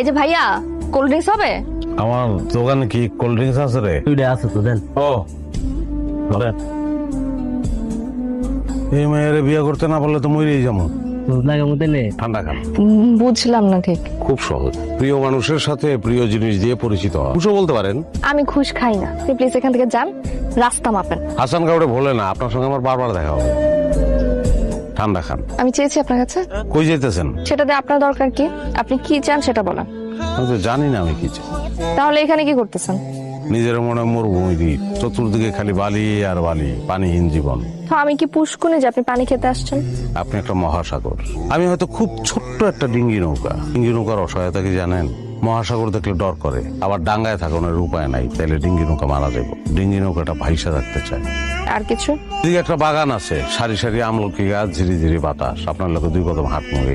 এই যে ভাইয়া, কোল্ড ড্রিঙ্কস হবে? আমার দোকানে কি কোল্ড ড্রিঙ্কস আছে রে? দুইটা আছে তো দেন। ও ধরেন। এই মেয়ের বিয়ে করতে না পারলে তো মরেই যাবো। লাগে মধ্যে নে। ঠান্ডা খান। বুঝলাম না ঠিক। খুব সহজ, প্রিয় মানুষের সাথে প্রিয় জিনিস দিয়ে পরিচিত হওয়া। খুশও বলতে পারেন। আমি ঘুষ খাই না, আপনি প্লিজ এখান থেকে যান, রাস্তা মাপেন। হাসান কাউরে ভোলে না, আপনার সঙ্গে আমার বারবার দেখা হবে। ঠান্ডা খান। আমি চেয়েছি আপনার কাছে, কই যেতেছেন? সেটাতে আপনার দরকার কি? আপনি কি চান সেটা বলেন। আমি তো জানি না আমি কি চাই। তাহলে এখানে কি করতেছেন? নিজের মনে মরুভূমি দ্বীপ, চতুর্দিকে খালি বালি আর বালি, পানিহীন জীবন। তো আমি কি পুষ্কুনে যে আপনি পানি খেতে আসছেন? আপনি একটা মহাসাগর, আমি হয়তো খুব ছোট্ট একটা ডিঙ্গি নৌকা। ডিঙ্গি নৌকার অসহায়তা কি জানেন? মহাসাগর দেখলে ডর করে, আবার ডাঙ্গায় থাকানোর উপায় নাই, তাইলে ডিঙ্গি নৌকা মারা যাবে। ডিঙ্গি নৌকাটা ভাইসা রাখতে চায়। আর কিছু? এদিকে একটা বাগান আছে, সারি সারি আমলকি গাছ, ঝিরি ঝিরি বাতাস, আপনার লোকে 2 কদম হাঁটমু।